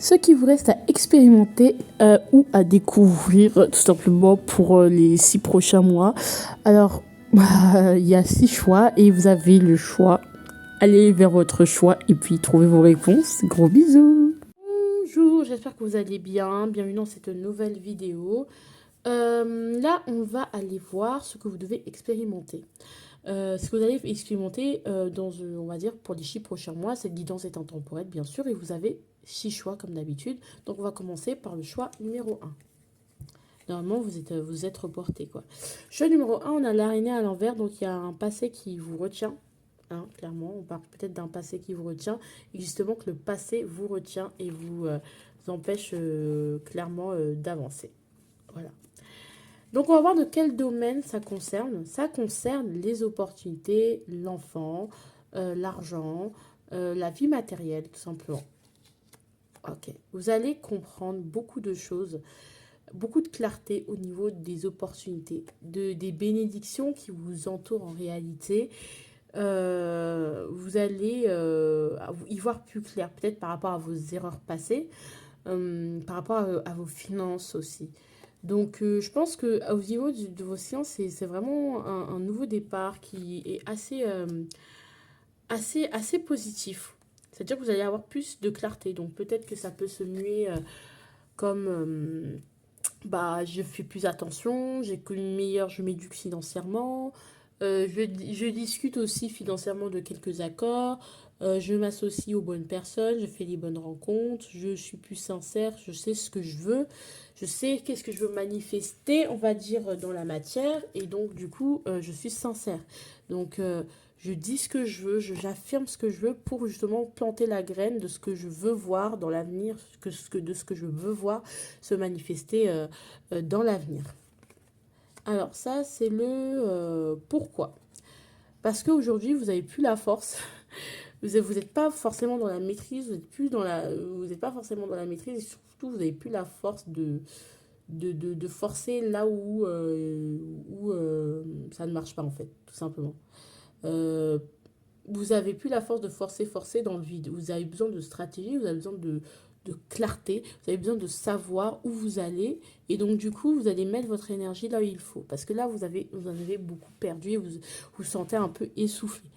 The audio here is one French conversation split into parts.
Ce qui vous reste à expérimenter ou à découvrir tout simplement pour les 6 prochains mois. Alors, il y a 6 choix et vous avez le choix. Allez vers votre choix et puis trouvez vos réponses. Gros bisous. Bonjour, j'espère que vous allez bien. Bienvenue dans cette nouvelle vidéo. Là, on va aller voir ce que vous devez expérimenter. Ce que vous allez expérimenter on va dire, pour les 6 prochains mois, cette guidance est intemporelle, bien sûr, et vous avez 6 choix comme d'habitude. Donc, on va commencer par le choix numéro 1. Normalement, vous êtes reporté, quoi. Choix numéro 1, on a l'araignée à l'envers, donc il y a un passé qui vous retient. Hein, clairement, on parle peut-être d'un passé qui vous retient, et justement que le passé vous retient et vous empêche clairement d'avancer. Voilà. Donc, on va voir de quel domaine ça concerne. Ça concerne les opportunités, l'enfant, l'argent, la vie matérielle, tout simplement. Ok. Vous allez comprendre beaucoup de choses, beaucoup de clarté au niveau des opportunités, des bénédictions qui vous entourent en réalité. Vous allez y voir plus clair, peut-être par rapport à vos erreurs passées, par rapport à vos finances aussi. Donc, je pense qu'au niveau de vos sciences, c'est vraiment un nouveau départ qui est assez positif. C'est-à-dire que vous allez avoir plus de clarté. Donc, peut-être que ça peut se muer comme je fais plus attention, je m'éduque financièrement, je discute aussi financièrement de quelques accords, je m'associe aux bonnes personnes, je fais les bonnes rencontres, je suis plus sincère, je sais ce que je veux, je sais qu'est-ce que je veux manifester, on va dire, dans la matière, et donc du coup, je suis sincère. Donc, je dis ce que je veux, j'affirme ce que je veux pour justement planter la graine de ce que je veux voir dans l'avenir, de ce que je veux voir se manifester dans l'avenir. Alors ça, c'est le pourquoi. Parce qu'aujourd'hui, vous n'avez plus la force. Vous n'êtes pas forcément dans la maîtrise, vous n'êtes pas forcément dans la maîtrise et surtout, vous n'avez plus la force de forcer là où ça ne marche pas en fait, tout simplement. Vous n'avez plus la force de forcer dans le vide. Vous avez besoin de stratégie, vous avez besoin de clarté, vous avez besoin de savoir où vous allez. Et donc, du coup, vous allez mettre votre énergie là où il faut. Parce que là, vous en avez beaucoup perdu et vous sentez un peu essoufflé.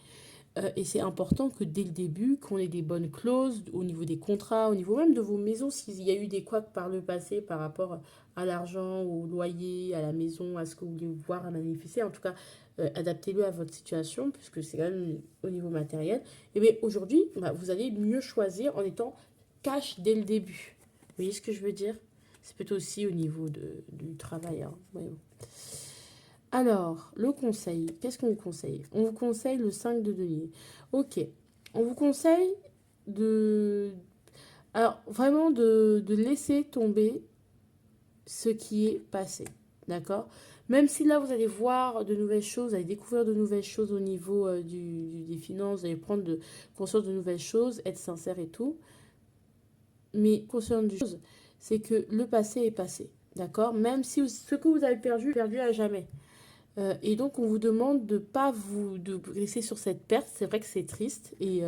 Et c'est important que dès le début, qu'on ait des bonnes clauses au niveau des contrats, au niveau même de vos maisons, s'il y a eu des couacs par le passé par rapport à l'argent, au loyer, à la maison, à ce que vous voulez voir à manifester. En tout cas, adaptez-le à votre situation, puisque c'est quand même au niveau matériel. Et bien aujourd'hui, vous allez mieux choisir en étant cash dès le début. Vous voyez ce que je veux dire? C'est plutôt aussi au niveau du travail. Hein. Ouais, bon. Alors, le conseil, qu'est-ce qu'on vous conseille? On vous conseille le 5 de denier. Ok, on vous conseille de... Alors, vraiment de laisser tomber ce qui est passé. D'accord? Même si là, vous allez voir de nouvelles choses, vous allez découvrir de nouvelles choses au niveau des finances, vous allez prendre conscience de nouvelles choses, être sincère et tout. Mais conscience d'une chose, c'est que le passé est passé. D'accord? Même si ce que vous avez perdu à jamais. Et donc, on vous demande de pas de rester sur cette perte. C'est vrai que c'est triste et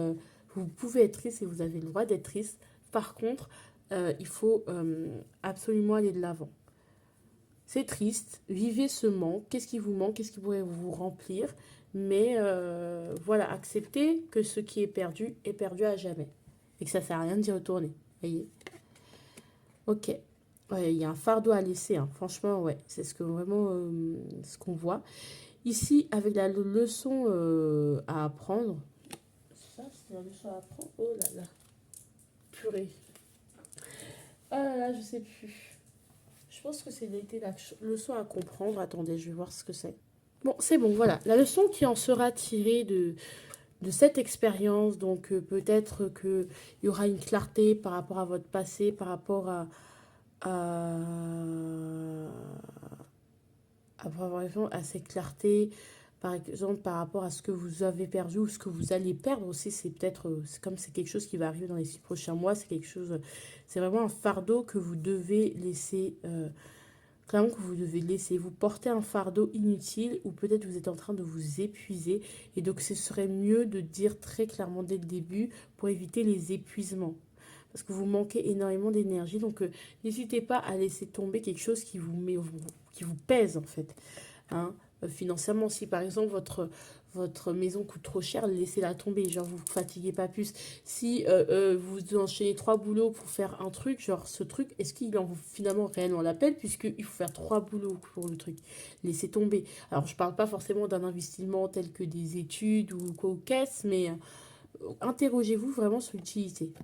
vous pouvez être triste et vous avez le droit d'être triste. Par contre, il faut absolument aller de l'avant. C'est triste, vivez ce manque. Qu'est-ce qui vous manque? Qu'est-ce qui pourrait vous remplir? Mais voilà, acceptez que ce qui est perdu à jamais. Et que ça ne sert à rien d'y retourner. Voyez? Ok. Ouais, il y a un fardeau à laisser. Hein. Franchement, ouais, c'est vraiment ce qu'on voit. Ici, avec la leçon à apprendre. Ça, c'est la leçon à apprendre. Oh là là. Purée. Oh là là, je sais plus. Je pense que c'était la leçon à comprendre. Attendez, je vais voir ce que c'est. Bon, c'est bon, voilà. La leçon qui en sera tirée de cette expérience, donc peut-être qu'il y aura une clarté par rapport à votre passé, par rapport à, à cette clarté, par exemple par rapport à ce que vous avez perdu ou ce que vous allez perdre aussi, c'est peut-être, comme c'est quelque chose qui va arriver dans les 6 prochains mois, c'est quelque chose, c'est vraiment un fardeau que vous devez laisser, clairement que vous devez laisser, vous porter un fardeau inutile ou peut-être vous êtes en train de vous épuiser et donc ce serait mieux de dire très clairement dès le début pour éviter les épuisements. parce que vous manquez énormément d'énergie. Donc, n'hésitez pas à laisser tomber quelque chose qui vous pèse, en fait. Hein. Financièrement, si par exemple votre maison coûte trop cher, laissez-la tomber. Genre, vous ne vous fatiguez pas plus. Si vous enchaînez 3 boulots pour faire un truc, genre ce truc, est-ce qu'il en vaut finalement réellement la peine puisqu'il faut faire 3 boulots pour le truc? Laissez tomber. Alors, je ne parle pas forcément d'un investissement tel que des études ou quoi aux caisses, mais interrogez-vous vraiment sur l'utilité.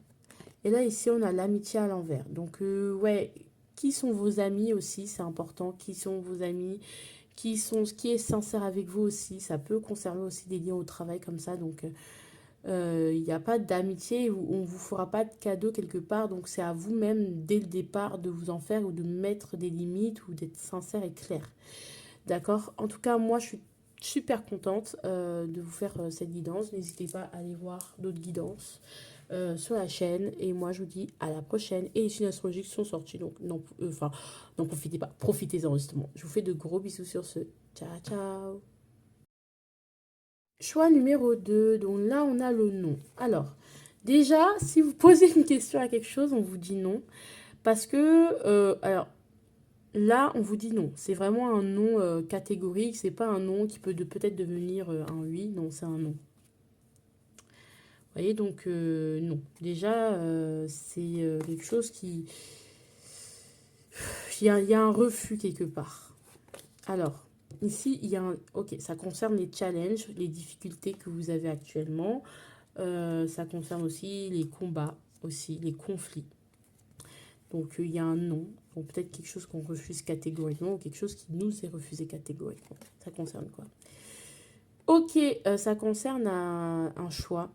Et là, ici, on a l'amitié à l'envers. Donc, ouais, qui sont vos amis aussi, c'est important. Qui sont vos amis? Qui est sincère avec vous aussi. Ça peut concerner aussi des liens au travail comme ça. Donc, il n'y a pas d'amitié où on ne vous fera pas de cadeau quelque part. Donc, c'est à vous-même, dès le départ, de vous en faire ou de mettre des limites ou d'être sincère et clair. D'accord? En tout cas, moi, je suis super contente de vous faire cette guidance. N'hésitez pas à aller voir d'autres guidances sur la chaîne. Et moi, je vous dis à la prochaine. Et les signes astrologiques sont sortis. Donc, non, enfin, n'en profitez pas. Profitez-en, justement. Je vous fais de gros bisous sur ce. Ciao, ciao. Choix numéro 2. Donc là, on a le non. Alors, déjà, si vous posez une question à quelque chose, on vous dit non. Parce que, alors, là, on vous dit non. C'est vraiment un non catégorique. C'est pas un non qui peut peut-être devenir un oui. Non, c'est un non. Vous voyez, donc non. Déjà, c'est quelque chose qui... il y a un refus quelque part. Alors, ici, il y a un... Ok, ça concerne les challenges, les difficultés que vous avez actuellement. Ça concerne aussi les combats, aussi les conflits. Donc, il y a un non. Donc, peut-être quelque chose qu'on refuse catégoriquement ou quelque chose qui nous est refusé catégoriquement. Ça concerne quoi? Ok, ça concerne un choix.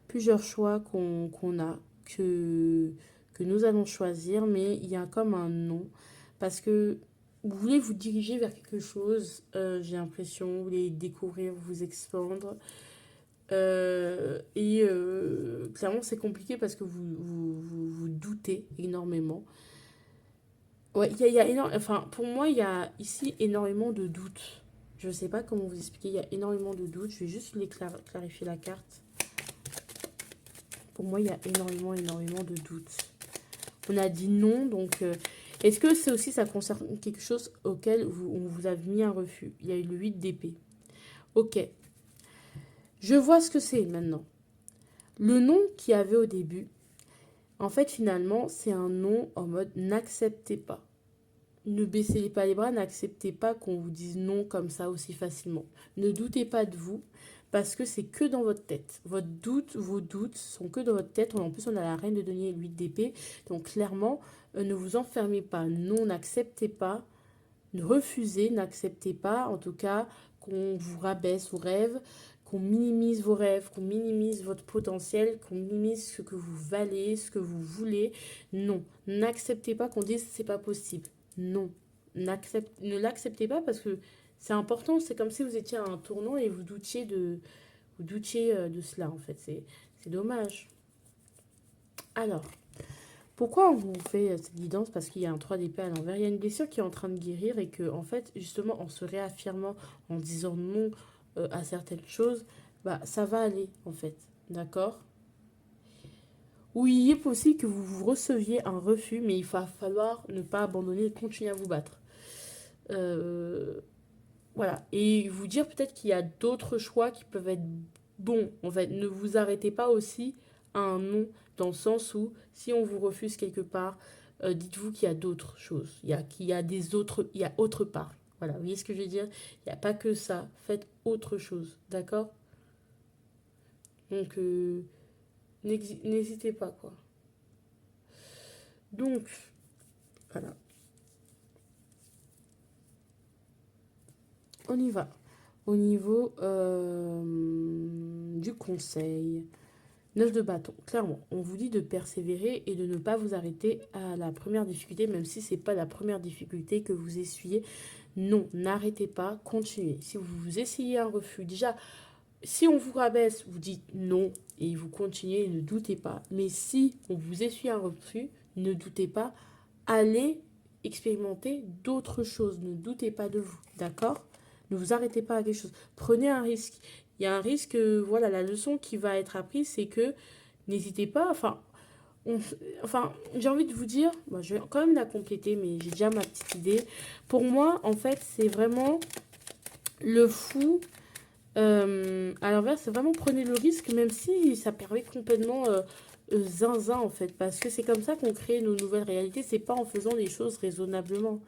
Plusieurs choix qu'on a, que nous allons choisir, mais il y a comme un non. Parce que vous voulez vous diriger vers quelque chose, j'ai l'impression, vous voulez découvrir, vous expandre. Clairement, c'est compliqué parce que vous doutez énormément. Ouais, il y a enfin, pour moi, il y a ici énormément de doutes. Je ne sais pas comment vous expliquer, il y a énormément de doutes. Je vais juste clarifier la carte. Pour moi, il y a énormément de doutes. On a dit non, donc... est-ce que c'est aussi, ça concerne quelque chose auquel on vous a mis un refus? Il y a eu le 8 d'épée. Ok. Je vois ce que c'est maintenant. Le non qu'il y avait au début, en fait, finalement, c'est un non en mode n'acceptez pas. Ne baissez pas les bras, n'acceptez pas qu'on vous dise non comme ça aussi facilement. Ne doutez pas de vous, parce que c'est que dans votre tête. Vos doutes sont que dans votre tête. En plus, on a la reine de denier et 8 d'épée. Donc, clairement, ne vous enfermez pas. Non, n'acceptez pas. Ne refusez, n'acceptez pas, en tout cas, qu'on vous rabaisse vos rêves, qu'on minimise vos rêves, qu'on minimise votre potentiel, qu'on minimise ce que vous valez, ce que vous voulez. Non, n'acceptez pas qu'on dise c'est pas possible. Non, ne l'acceptez pas parce que c'est important. C'est comme si vous étiez à un tournant et vous doutiez de cela en fait. C'est dommage. Alors, pourquoi on vous fait cette guidance? Parce qu'il y a un 3 d'épée à l'envers. Il y a une blessure qui est en train de guérir et que, en fait, justement, en se réaffirmant, en disant non à certaines choses, bah, ça va aller, en fait. D'accord? Oui, il est possible que vous receviez un refus, mais il va falloir ne pas abandonner et continuer à vous battre. Euh, voilà. Et vous dire peut-être qu'il y a d'autres choix qui peuvent être bons. En fait, ne vous arrêtez pas aussi à un non, dans le sens où si on vous refuse quelque part, dites-vous qu'il y a d'autres choses. Qu'il y a des autres, il y a autre part. Voilà, vous voyez ce que je veux dire? Il n'y a pas que ça. Faites autre chose, d'accord? Donc, n'hésitez pas, quoi. Donc, voilà, on y va. Au niveau du conseil. 9 de bâton, clairement, on vous dit de persévérer et de ne pas vous arrêter à la première difficulté, même si ce n'est pas la première difficulté que vous essuyez. Non, n'arrêtez pas, continuez. Si vous essayez un refus, déjà, si on vous rabaisse, vous dites non et vous continuez, ne doutez pas. Mais si on vous essuie un refus, ne doutez pas, allez expérimenter d'autres choses. Ne doutez pas de vous, d'accord? Ne vous arrêtez pas à quelque chose. Prenez un risque. Il y a un risque, voilà, la leçon qui va être apprise, c'est que n'hésitez pas, enfin, Enfin, j'ai envie de vous dire, bon, je vais quand même la compléter, mais j'ai déjà ma petite idée. Pour moi, en fait, c'est vraiment le fou. À l'inverse, c'est vraiment prenez le risque, même si ça permet complètement zinzin, en fait. Parce que c'est comme ça qu'on crée nos nouvelles réalités. C'est pas en faisant les choses raisonnablement.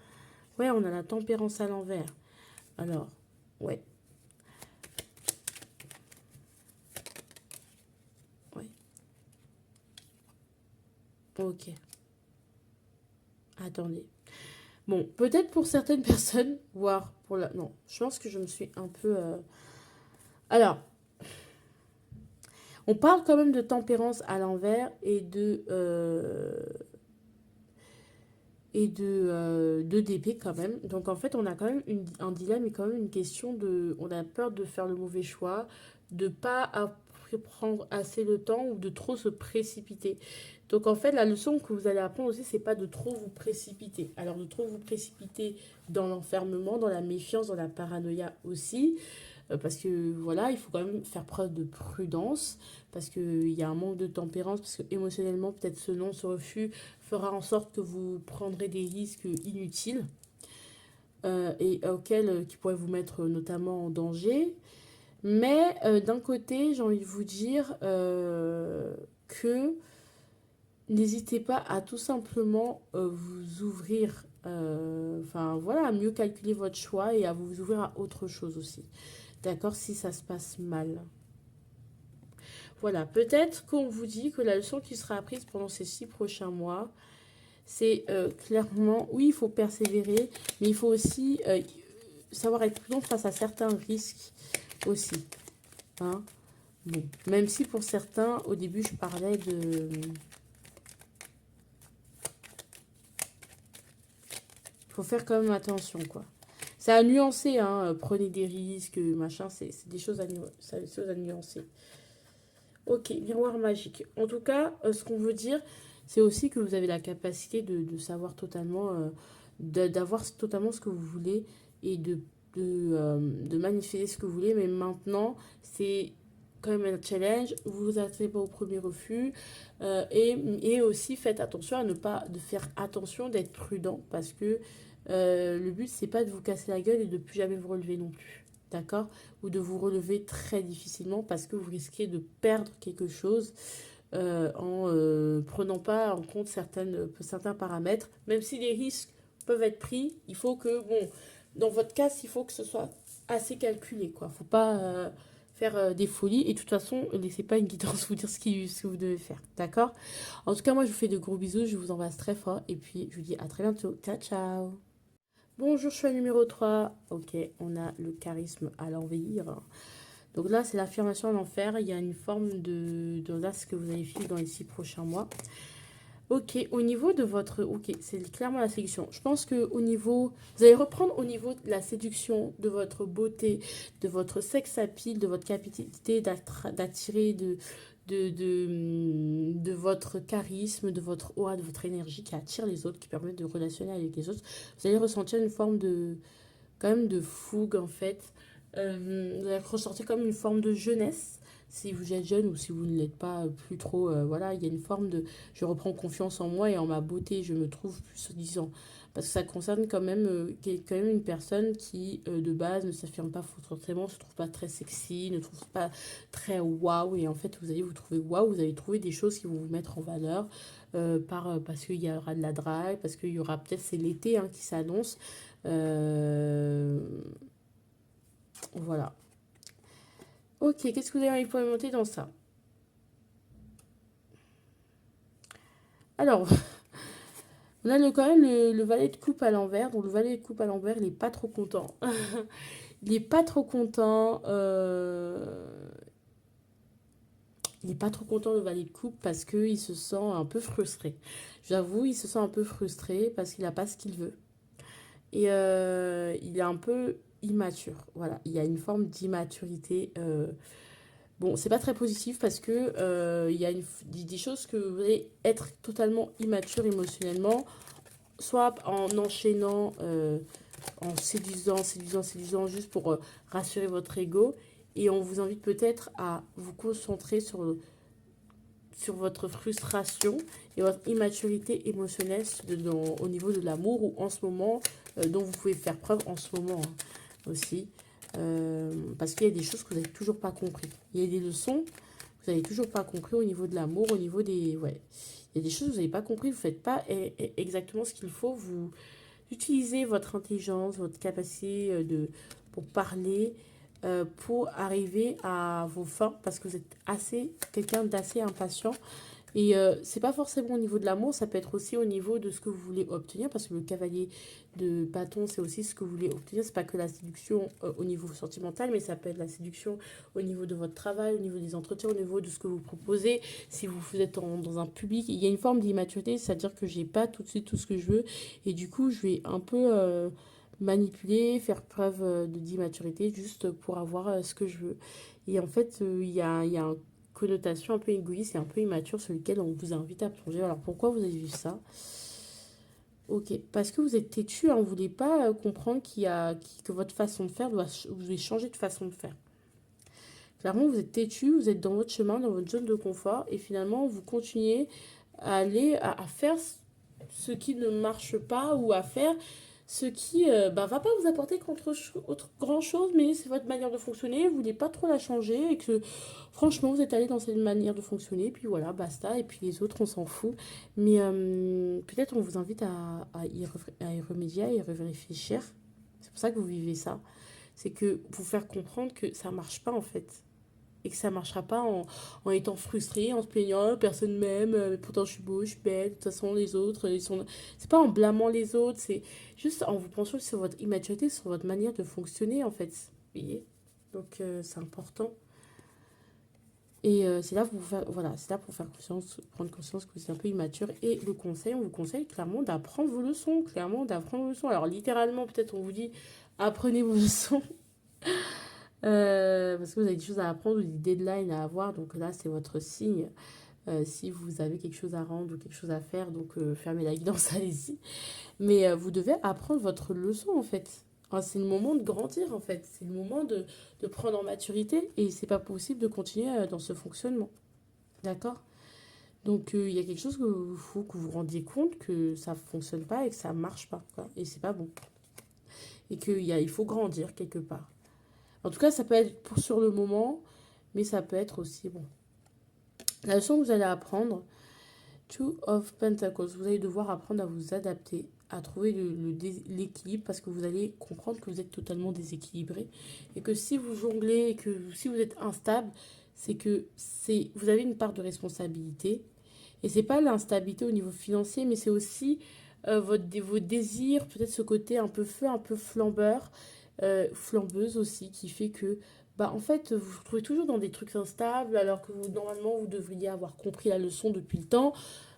Ouais, on a la tempérance à l'envers. Alors, ouais, ouais, ok. Attendez. Bon, peut-être pour certaines personnes, voire pour la... Non, je pense que je me suis un peu... Alors, on parle quand même de tempérance à l'envers et de d'épée quand même. Donc en fait, on a quand même un dilemme et quand même une question de... On a peur de faire le mauvais choix, de pas prendre assez le temps ou de trop se précipiter. Donc en fait, la leçon que vous allez apprendre aussi, c'est pas de trop vous précipiter. Alors de trop vous précipiter dans l'enfermement, dans la méfiance, dans la paranoïa aussi. Parce que voilà, il faut quand même faire preuve de prudence, parce qu'il y a un manque de tempérance, parce que émotionnellement, peut-être ce non, ce refus fera en sorte que vous prendrez des risques inutiles et auxquels qui pourraient vous mettre notamment en danger. Mais d'un côté, j'ai envie de vous dire que n'hésitez pas à tout simplement vous ouvrir, enfin voilà, à mieux calculer votre choix et à vous ouvrir à autre chose aussi. D'accord, si ça se passe mal. Voilà, peut-être qu'on vous dit que la leçon qui sera apprise pendant ces 6 prochains mois, c'est clairement, oui, il faut persévérer, mais il faut aussi savoir être prudent face à certains risques aussi. Hein. Bon, même si pour certains, au début, je parlais de... Il faut faire quand même attention, quoi. C'est à nuancer, hein. Prenez des risques, machin, c'est des choses des choses à nuancer. Ok, miroir magique. En tout cas, ce qu'on veut dire, c'est aussi que vous avez la capacité de savoir totalement, d'avoir totalement ce que vous voulez et de manifester ce que vous voulez. Mais maintenant, c'est quand même un challenge. Vous vous attendez pas au premier refus. Et aussi, faites attention à ne pas de faire attention, d'être prudent. Parce que le but, c'est pas de vous casser la gueule et de plus jamais vous relever non plus. D'accord? Ou de vous relever très difficilement parce que vous risquez de perdre quelque chose en prenant pas en compte certains paramètres. Même si les risques peuvent être pris, il faut que, bon, dans votre cas, il faut que ce soit assez calculé, quoi. Faut pas faire des folies et de toute façon, laissez pas une guidance vous dire ce que vous devez faire, d'accord? En tout cas, moi, je vous fais de gros bisous, je vous embrasse très fort et puis je vous dis à très bientôt. Ciao, ciao! Bonjour, choix numéro 3. Ok, on a le charisme à l'envers. Donc là, c'est l'affirmation à l'enfer. Il y a une forme de là, ce que vous allez vivre dans les 6 prochains mois. Ok, au niveau de votre... Ok, c'est clairement la séduction. Je pense que au niveau... Vous allez reprendre au niveau de la séduction, de votre beauté, de votre sex appeal, de votre capacité d'attirer, de votre charisme, de votre aura, de votre énergie qui attire les autres, qui permet de relationner avec les autres. Vous allez ressentir une forme de... quand même de fougue, en fait. Vous allez ressentir comme une forme de jeunesse si vous êtes jeune ou si vous ne l'êtes pas plus trop. Voilà, il y a une forme de je reprends confiance en moi et en ma beauté, je me trouve plus disant. Parce que ça concerne quand même, quand même une personne qui, de base, ne s'affirme pas forcément, ne se trouve pas très sexy, ne trouve pas très waouh. Et en fait, vous allez vous trouver waouh, vous allez trouver des choses qui vont vous mettre en valeur parce qu'il y aura de la drague, parce qu'il y aura peut-être, c'est l'été hein, qui s'annonce. Euh, voilà. Ok, qu'est-ce que vous avez implémenté dans ça? Alors, on a quand même le valet de coupe à l'envers. Donc, le valet de coupe à l'envers, il n'est pas trop content. Il n'est pas trop content. Il n'est pas trop content, le valet de coupe, parce qu'il se sent un peu frustré. J'avoue, il se sent un peu frustré parce qu'il n'a pas ce qu'il veut. Et il est un peu immature. Voilà, il y a une forme d'immaturité. Bon, c'est pas très positif parce que il y a des choses que vous allez être totalement immature émotionnellement, soit en enchaînant, en séduisant, juste pour rassurer votre ego. Et on vous invite peut-être à vous concentrer sur sur votre frustration et votre immaturité émotionnelle au niveau de l'amour ou en ce moment, dont vous pouvez faire preuve en ce moment aussi. Parce qu'il y a des choses que vous n'avez toujours pas compris. Il y a des leçons que vous n'avez toujours pas compris au niveau de l'amour, au niveau des... Ouais. Il y a des choses que vous n'avez pas compris, vous ne faites pas exactement ce qu'il faut. Vous utilisez votre intelligence, votre capacité pour parler, pour arriver à vos fins, parce que vous êtes quelqu'un d'assez impatient. Et c'est pas forcément au niveau de l'amour, ça peut être aussi au niveau de ce que vous voulez obtenir, parce que le cavalier de bâton, c'est aussi ce que vous voulez obtenir. C'est pas que la séduction au niveau sentimental, mais ça peut être la séduction au niveau de votre travail, au niveau des entretiens, au niveau de ce que vous proposez. Si vous êtes dans un public, il y a une forme d'immaturité, c'est-à-dire que j'ai pas tout de suite tout ce que je veux, et du coup, je vais un peu manipuler, faire preuve d'immaturité, juste pour avoir ce que je veux. Et en fait, il y a un connotation un peu égoïste et un peu immature sur lequel on vous invite à plonger. Alors pourquoi vous avez vu ça? Ok, parce que vous êtes têtu, hein, vous ne voulez pas comprendre que votre façon de faire vous devez changer de façon de faire. Clairement, vous êtes têtu, vous êtes dans votre chemin, dans votre zone de confort, et finalement, vous continuez à aller à faire ce qui ne marche pas ou à faire ce qui va pas vous apporter autre grand chose, mais c'est votre manière de fonctionner, vous voulez pas trop la changer et que franchement vous êtes allé dans cette manière de fonctionner, puis voilà, basta, et puis les autres on s'en fout. Mais peut-être on vous invite à y remédier, à y réfléchir. C'est pour ça que vous vivez ça. C'est que vous faire comprendre que ça marche pas en fait et que ça marchera pas en étant frustré, en se plaignant, personne m'aime, mais pourtant je suis beau, je suis belle, de toute façon les autres, ils sont... C'est pas en blâmant les autres, c'est juste en vous penchant sur votre immaturité, sur votre manière de fonctionner en fait. Vous voyez? Donc c'est important. Et c'est là, voilà, c'est là pour faire conscience, prendre conscience que vous êtes un peu immature. Et le conseil, on vous conseille clairement d'apprendre vos leçons, clairement d'apprendre vos leçons. Alors littéralement, peut-être on vous dit, apprenez vos leçons. Parce que vous avez des choses à apprendre ou des deadlines à avoir. Donc là, c'est votre signe. Si vous avez quelque chose à rendre ou quelque chose à faire, donc fermez la guidance, allez-y. Mais vous devez apprendre votre leçon, en fait. Enfin, c'est le moment de grandir, en fait. C'est le moment de prendre en maturité. Et c'est pas possible de continuer dans ce fonctionnement. D'accord? Donc, il y a quelque chose qu'il faut que vous vous rendiez compte que ça fonctionne pas et que ça marche pas, quoi. Et c'est pas bon. Et il faut grandir quelque part. En tout cas, ça peut être sur le moment, mais ça peut être aussi, bon. La leçon que vous allez apprendre, Two of Pentacles, vous allez devoir apprendre à vous adapter, à trouver l'équilibre, parce que vous allez comprendre que vous êtes totalement déséquilibré. Et que si vous jonglez, et que si vous êtes instable, c'est que vous avez une part de responsabilité. Et c'est pas l'instabilité au niveau financier, mais c'est aussi vos désirs, peut-être ce côté un peu feu, un peu flambeur, flambeuse aussi, qui fait que, bah, en fait, vous vous trouvez toujours dans des trucs instables, alors que normalement, vous devriez avoir compris la leçon depuis le temps,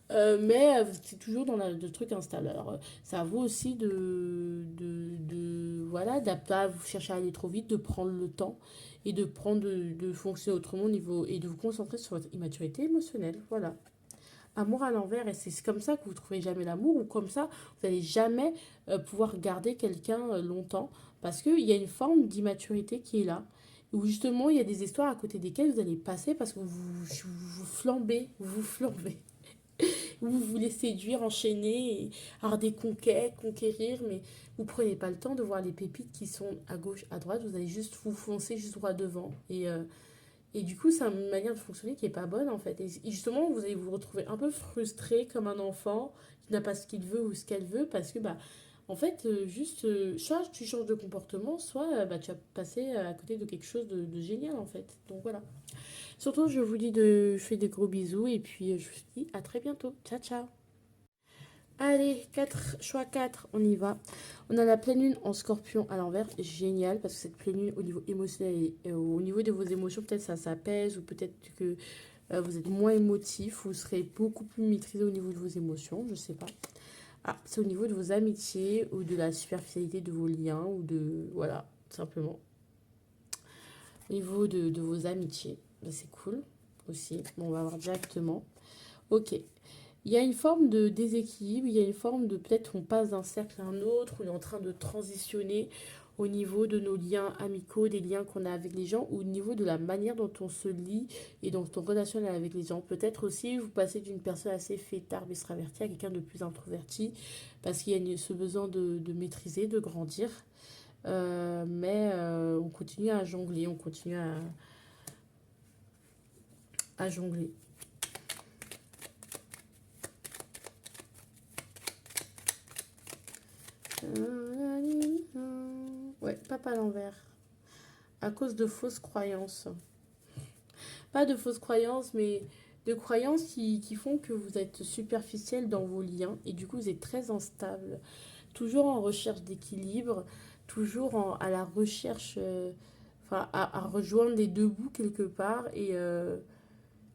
mais c'est toujours dans le truc instable. Alors, c'est à vous aussi voilà, de pas vous chercher à aller trop vite, de prendre le temps et de fonctionner autrement au niveau, et de vous concentrer sur votre immaturité émotionnelle. Voilà. Amour à l'envers, et c'est comme ça que vous ne trouvez jamais l'amour, ou comme ça, vous n'allez jamais pouvoir garder quelqu'un longtemps, parce qu'il y a une forme d'immaturité qui est là, où justement il y a des histoires à côté desquelles vous allez passer parce que vous flambez, vous voulez séduire, enchaîner, et avoir des conquêtes, conquérir, mais vous prenez pas le temps de voir les pépites qui sont à gauche, à droite, vous allez juste vous foncer juste droit devant, et du coup, c'est une manière de fonctionner qui est pas bonne en fait. Et justement, vous allez vous retrouver un peu frustré comme un enfant qui n'a pas ce qu'il veut ou ce qu'elle veut parce que, bah, en fait, soit tu changes de comportement, soit bah, tu vas passer à côté de quelque chose de génial en fait. Donc voilà. Surtout, je fais des gros bisous et puis je vous dis à très bientôt. Ciao, ciao. Allez, choix 4, on y va. On a la pleine lune en scorpion à l'envers, génial, parce que cette pleine lune au niveau émotionnel et au niveau de vos émotions, peut-être ça s'apaise ou peut-être que vous êtes moins émotif, vous serez beaucoup plus maîtrisé au niveau de vos émotions, je sais pas. Ah, c'est au niveau de vos amitiés ou de la superficialité de vos liens ou de... Voilà, tout simplement. Au niveau de vos amitiés, c'est cool aussi. Bon, on va voir directement. Ok. Il y a une forme de déséquilibre, il y a une forme de peut-être on passe d'un cercle à un autre, on est en train de transitionner au niveau de nos liens amicaux, des liens qu'on a avec les gens, ou au niveau de la manière dont on se lie et dont on relationne avec les gens. Peut-être aussi vous passez d'une personne assez fêtarde, extravertie à quelqu'un de plus introverti, parce qu'il y a ce besoin de maîtriser, de grandir. Mais on continue à jongler, on continue à jongler. Ouais, pape à l'envers. À cause de fausses croyances. Pas de fausses croyances, mais de croyances qui font que vous êtes superficiel dans vos liens et du coup vous êtes très instable. Toujours en recherche d'équilibre, toujours à la recherche, enfin à rejoindre les deux bouts quelque part et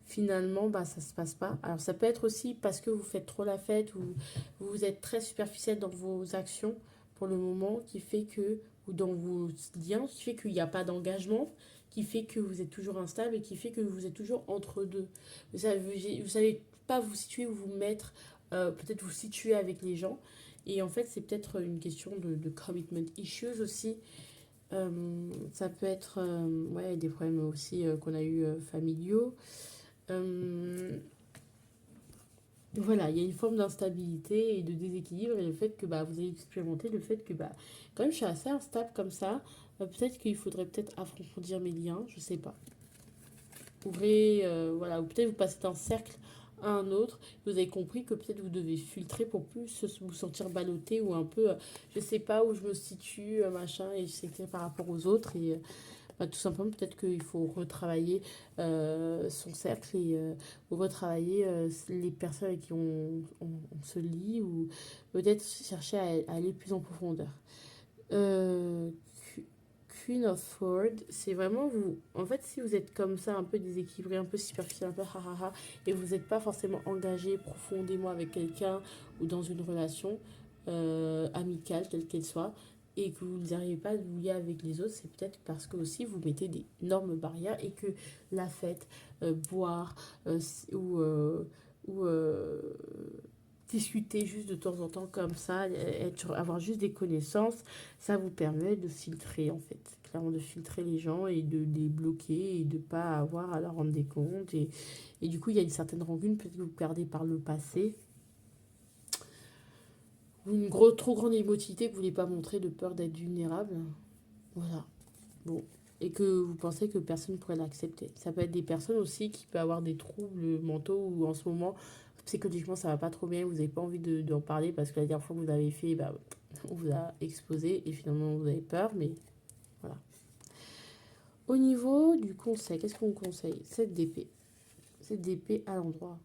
finalement bah, ça se passe pas. Alors ça peut être aussi parce que vous faites trop la fête ou vous êtes très superficiel dans vos actions pour le moment qui fait que, ou dans vos liens, qui fait qu'il n'y a pas d'engagement, qui fait que vous êtes toujours instable et qui fait que vous êtes toujours entre deux. Vous savez pas vous situer ou vous mettre, peut-être vous situer avec les gens. Et en fait, c'est peut-être une question de commitment issues aussi. Ça peut être ouais, des problèmes aussi qu'on a eu familiaux. Euh, voilà, il y a une forme d'instabilité et de déséquilibre et le fait que bah, vous avez expérimenté le fait que bah, quand même je suis assez instable comme ça, peut-être qu'il faudrait peut-être approfondir mes liens, je sais pas. Ouvrez, voilà, ou peut-être vous passez d'un cercle à un autre, vous avez compris que peut-être vous devez filtrer pour plus vous sentir ballotté ou un peu, je sais pas où je me situe, machin, et c'est par rapport aux autres et bah, tout simplement, peut-être qu'il faut retravailler son cercle et ou retravailler les personnes avec qui on se lie ou peut-être chercher à aller plus en profondeur. Euh, Queen of Swords, c'est vraiment vous. En fait, si vous êtes comme ça, un peu déséquilibré, un peu superficiel, un peu hahaha, et vous n'êtes pas forcément engagé profondément avec quelqu'un ou dans une relation amicale, telle qu'elle soit, et que vous n'arrivez pas à vous lier avec les autres, c'est peut-être parce que aussi vous mettez des normes barrières et que la fête, boire ou, discuter juste de temps en temps comme ça, avoir juste des connaissances, ça vous permet de filtrer en fait, clairement de filtrer les gens et de les bloquer et de pas avoir à leur rendre des comptes. Et du coup, il y a une certaine rancune peut-être que vous perdez par le passé, ou une trop grande émotivité que vous ne voulez pas montrer de peur d'être vulnérable. Voilà. Bon. Et que vous pensez que personne ne pourrait l'accepter. Ça peut être des personnes aussi qui peuvent avoir des troubles mentaux ou en ce moment, psychologiquement, ça va pas trop bien, vous n'avez pas envie d'en parler parce que la dernière fois que vous avez fait, bah, on vous a exposé et finalement vous avez peur, mais voilà. Au niveau du conseil, qu'est-ce qu'on conseille? Cette d'épée. Cette d'épée à l'endroit.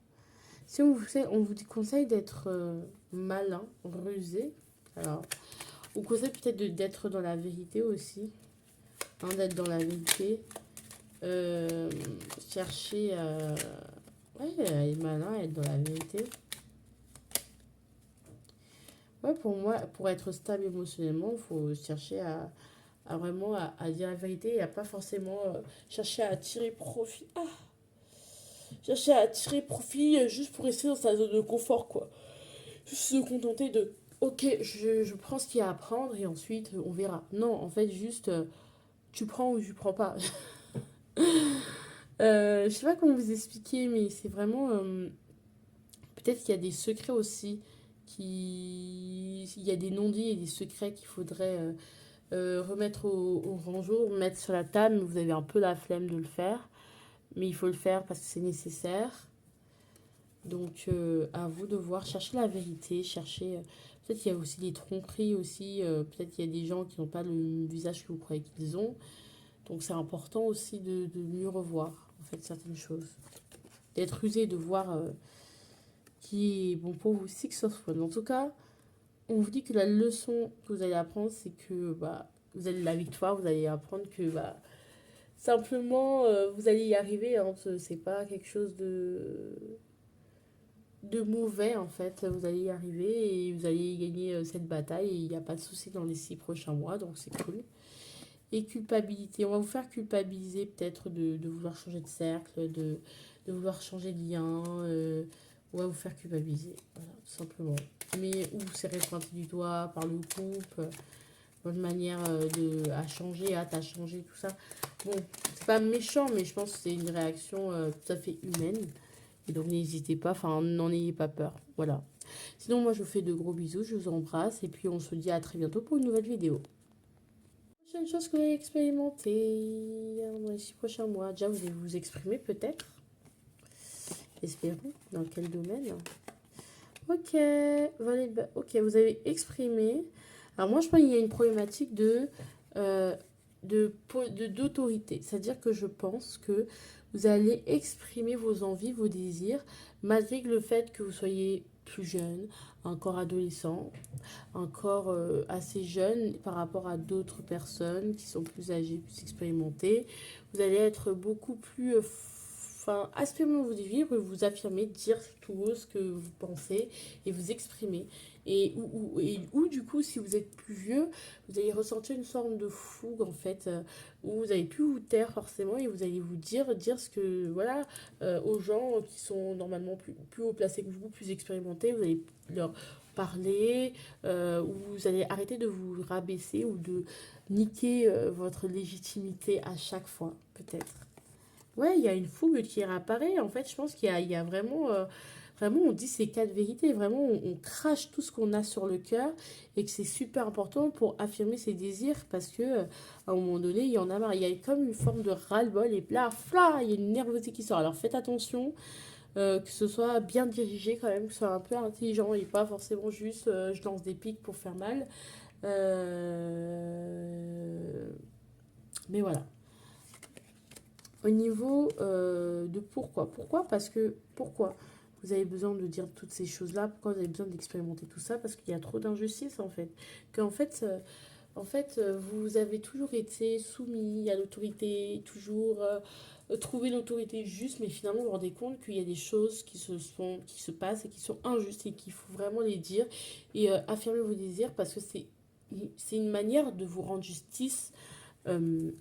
Si on vous conseille d'être malin, rusé, alors on conseille peut-être d'être dans la vérité aussi, hein, d'être dans la vérité. Euh, Chercher ouais, à être malin, à être dans la vérité. Ouais, pour moi, pour être stable émotionnellement, il faut chercher à vraiment à dire la vérité et à pas forcément chercher à tirer profit. Ah, chercher à tirer profit juste pour rester dans sa zone de confort, quoi. Juste se contenter de ok, je prends ce qu'il y a à prendre et ensuite on verra. Non, en fait, juste tu prends ou tu prends pas. Je sais pas comment vous expliquer, mais c'est vraiment. Peut-être qu'il y a des secrets aussi. Il y a des non-dits et des secrets qu'il faudrait remettre au grand jour, mettre sur la table, mais vous avez un peu la flemme de le faire. Mais il faut le faire parce que c'est nécessaire. Donc, à vous de voir, chercher la vérité, chercher. Peut-être qu'il y a aussi des tromperies aussi. Peut-être qu'il y a des gens qui n'ont pas le visage que vous croyez qu'ils ont. Donc, c'est important aussi de mieux revoir, en fait, certaines choses. D'être rusé, de voir qui est bon pour vous, Six of Wands. En tout cas, on vous dit que la leçon que vous allez apprendre, c'est que bah, vous allez la victoire, vous allez apprendre que bah, simplement vous allez y arriver. Hein, c'est pas quelque chose de mauvais en fait. Vous allez y arriver et vous allez gagner cette bataille. Et il n'y a pas de souci dans les 6 prochains mois, donc c'est cool. Et culpabilité, on va vous faire culpabiliser peut-être de vouloir changer de cercle, de vouloir changer de lien. On va vous faire culpabiliser, voilà, tout simplement. Mais ou serrer pointé du doigt par le groupe. votre manière à changer, à changer, tout ça. Bon, c'est pas méchant, mais je pense que c'est une réaction tout à fait humaine. Et donc n'hésitez pas, enfin n'en ayez pas peur. Voilà. Sinon, moi je vous fais de gros bisous, je vous embrasse et puis on se dit à très bientôt pour une nouvelle vidéo. Prochaine chose que vous allez expérimenter dans les 6 prochains mois. Déjà, vous allez vous exprimer peut-être. Espérons. Dans quel domaine? Ok. Ok, vous avez exprimé. Alors moi, je pense qu'il y a une problématique d'autorité. C'est-à-dire que je pense que vous allez exprimer vos envies, vos désirs, malgré le fait que vous soyez plus jeune, encore adolescent, encore assez jeune par rapport à d'autres personnes qui sont plus âgées, plus expérimentées. Vous allez être beaucoup plus... Enfin, aspirez vous vivre, vous affirmer, dire tout haut ce que vous pensez et vous exprimer. Et du coup, si vous êtes plus vieux, vous allez ressentir une forme de fougue en fait, où vous n'allez plus vous taire forcément et vous allez vous dire ce que, voilà, aux gens qui sont normalement plus haut placés que vous, plus expérimentés, vous allez leur parler, où vous allez arrêter de vous rabaisser ou de niquer votre légitimité à chaque fois, peut-être. Ouais, il y a une fougue qui réapparaît. En fait, je pense qu'il y a vraiment, vraiment, on dit ces quatre vérités. Vraiment, on crache tout ce qu'on a sur le cœur et que c'est super important pour affirmer ses désirs parce que à un moment donné, il y en a marre. Il y a comme une forme de ras-le-bol et là, fla, il y a une nervosité qui sort. Alors faites attention, que ce soit bien dirigé quand même, que ce soit un peu intelligent et pas forcément juste je lance des pics pour faire mal. Mais voilà. Au niveau de pourquoi, parce que pourquoi vous avez besoin de dire toutes ces choses-là, pourquoi vous avez besoin d'expérimenter tout ça, parce qu'il y a trop d'injustice en fait. Qu'en fait, vous avez toujours été soumis à l'autorité, toujours trouvé l'autorité juste, mais finalement vous vous rendez compte qu'il y a des choses qui se passent et qui sont injustes et qu'il faut vraiment les dire et affirmer vos désirs parce que c'est une manière de vous rendre justice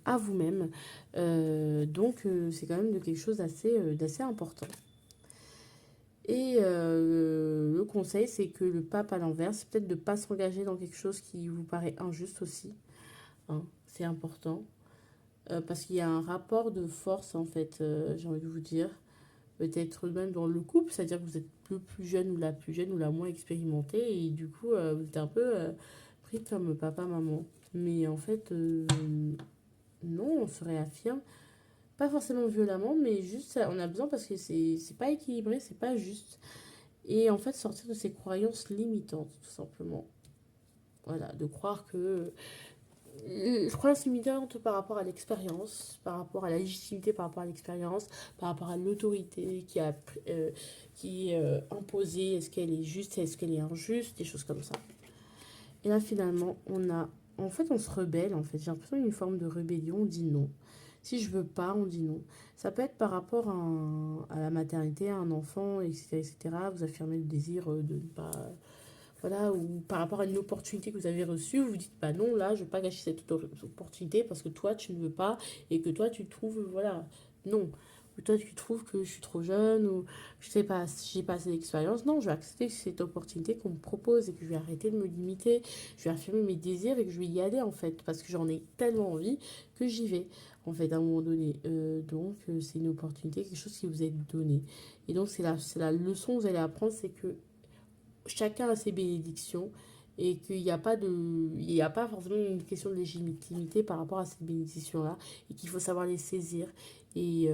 à vous-même. Donc, c'est quand même de quelque chose d'assez important. Et le conseil, c'est que le pape à l'envers, c'est peut-être de ne pas s'engager dans quelque chose qui vous paraît injuste aussi. Hein, c'est important. Parce qu'il y a un rapport de force, en fait, j'ai envie de vous dire. Peut-être même dans le couple, c'est-à-dire que vous êtes le plus jeune ou la plus jeune ou la moins expérimentée. Et du coup, vous êtes un peu pris comme papa-maman. Mais en fait, non, on se réaffirme. Pas forcément violemment, mais juste on a besoin parce que c'est pas équilibré, c'est pas juste. Et en fait, sortir de ces croyances limitantes, tout simplement. Voilà, de croire que. Croyances limitantes par rapport à l'expérience, par rapport à la légitimité, par rapport à l'expérience, par rapport à l'autorité qui est imposée, est-ce qu'elle est juste, est-ce qu'elle est injuste, des choses comme ça. Et là, finalement, on a. En fait, on se rebelle, en fait. J'ai l'impression d'une forme de rébellion, on dit non. Si je veux pas, on dit non. Ça peut être par rapport à la maternité, à un enfant, etc., etc. Vous affirmez le désir de ne pas... Voilà, ou par rapport à une opportunité que vous avez reçue, vous dites, bah non, là, je ne veux pas gâcher cette opportunité parce que toi, tu ne veux pas et que toi, tu trouves, voilà, non. Ou toi, tu trouves que je suis trop jeune ou je sais pas, j'ai pas assez d'expérience. Non, je vais accepter cette opportunité qu'on me propose et que je vais arrêter de me limiter. Je vais affirmer mes désirs et que je vais y aller en fait parce que j'en ai tellement envie que j'y vais en fait à un moment donné. Donc, c'est une opportunité, quelque chose qui vous est donné. Et donc, c'est la leçon que vous allez apprendre, c'est que chacun a ses bénédictions et qu'il n'y a pas il y a pas forcément une question de légitimité par rapport à ces bénédictions-là et qu'il faut savoir les saisir et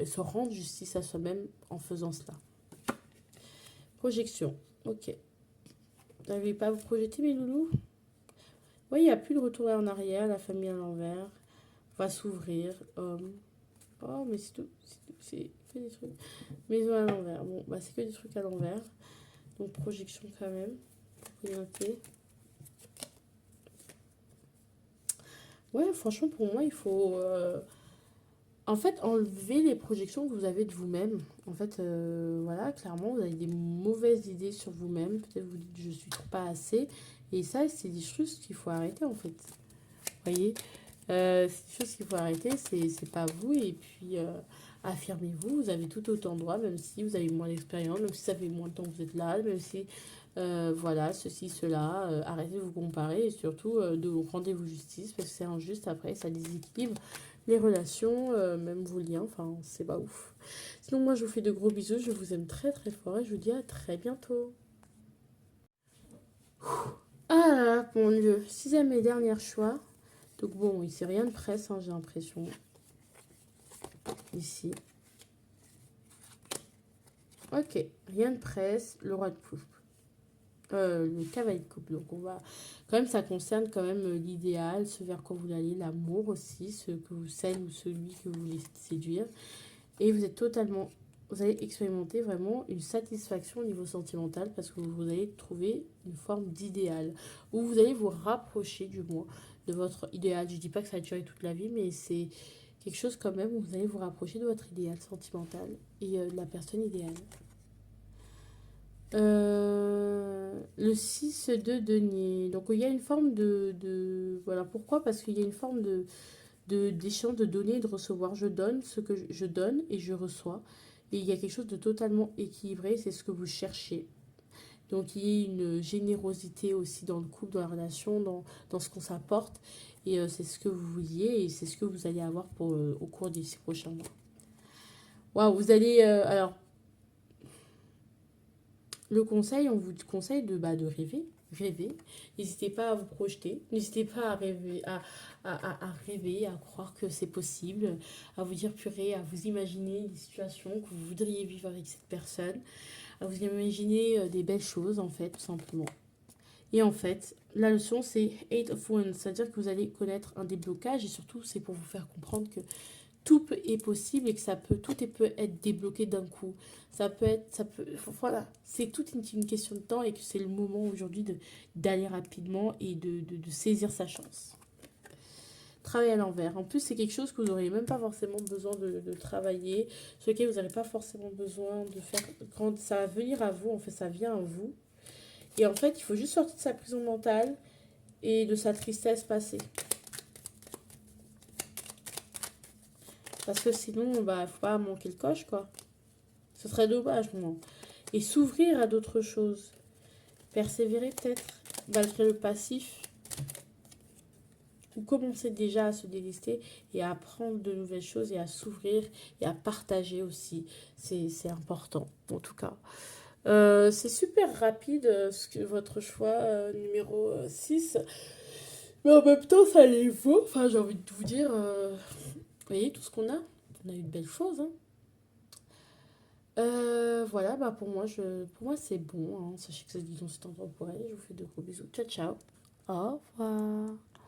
se rendre justice à soi-même en faisant cela. Projection. Ok. Vous n'arrivez pas à vous projeter, mes loulous? Oui, il n'y a plus de retour en arrière. La famille à l'envers va s'ouvrir. Homme. Oh, mais c'est tout. C'est que des trucs. Maison à l'envers. Bon, bah, c'est que des trucs à l'envers. Donc, projection quand même. Propriété. Ouais, franchement, pour moi, il faut en fait enlever les projections que vous avez de vous-même. En fait, voilà, clairement, vous avez des mauvaises idées sur vous-même. Peut-être vous dites je suis trop pas assez. Et ça, c'est des choses qu'il faut arrêter en fait. Vous voyez, C'est des choses qu'il faut arrêter, c'est pas vous. Et puis, affirmez-vous, vous avez tout autant droit, même si vous avez moins d'expérience, même si ça fait moins de temps que vous êtes là, même si, voilà, ceci, cela. Arrêtez de vous comparer et surtout, de rendez-vous justice, parce que c'est injuste après, ça déséquilibre les relations, même vos liens, enfin, c'est pas ouf. Sinon, moi, je vous fais de gros bisous, je vous aime très très fort et je vous dis à très bientôt. Ah là là, mon Dieu, sixième et dernier choix. Donc bon, ici rien de presse, hein, j'ai l'impression. Ici. Ok, rien de presse, le roi de coupe. Le cavalier de coupe. Donc on va... Quand même, ça concerne quand même l'idéal, ce vers quoi vous voulez aller, l'amour aussi, ce que vous celle ou celui que vous voulez séduire. Et vous êtes totalement... Vous allez expérimenter vraiment une satisfaction au niveau sentimental parce que vous allez trouver une forme d'idéal. Ou vous allez vous rapprocher du moins de votre idéal. Je ne dis pas que ça va durer toute la vie, mais c'est quelque chose quand même où vous allez vous rapprocher de votre idéal sentimental et de la personne idéale. Le 6 de denier. Donc il y a une forme voilà pourquoi? Parce qu'il y a une forme d'échange de donner et de recevoir. Je donne ce que je donne et je reçois. Et il y a quelque chose de totalement équilibré, c'est ce que vous cherchez. Donc il y a une générosité aussi dans le couple, dans la relation, dans ce qu'on s'apporte. Et c'est ce que vous vouliez et c'est ce que vous allez avoir au cours des 6 prochains mois. Waouh, vous allez... alors, le conseil, on vous conseille de rêver. Rêver. N'hésitez pas à vous projeter. N'hésitez pas à rêver, à rêver, à croire que c'est possible, à vous dire purée, à vous imaginer des situations que vous voudriez vivre avec cette personne, à vous imaginer des belles choses, en fait, tout simplement. Et en fait, la leçon, c'est Eight of Wands, c'est-à-dire que vous allez connaître un déblocage et surtout, c'est pour vous faire comprendre que est possible et que tout peut être débloqué d'un coup. Voilà, c'est toute une question de temps et que c'est le moment aujourd'hui d'aller rapidement et de saisir sa chance. Travailler à l'envers. En plus, c'est quelque chose que vous n'aurez même pas forcément besoin de travailler, sur lequel vous n'aurez pas forcément besoin de faire. Quand ça va venir à vous, en fait, ça vient à vous. Et en fait, il faut juste sortir de sa prison mentale et de sa tristesse passée. Parce que sinon, bah, faut pas manquer le coche, quoi. Ce serait dommage, moi. Et s'ouvrir à d'autres choses. Persévérer peut-être, malgré le passif. Ou commencer déjà à se délester et à apprendre de nouvelles choses et à s'ouvrir et à partager aussi. C'est important, en tout cas. C'est super rapide, votre choix numéro 6. Mais en même temps, ça les vaut. Enfin, j'ai envie de vous dire, vous voyez tout ce qu'on a. On a eu de belles choses, hein. Voilà, bah pour moi c'est bon, hein. Sachez que cette vision c'est temporel. Je vous fais de gros bisous. Ciao, ciao. Au revoir.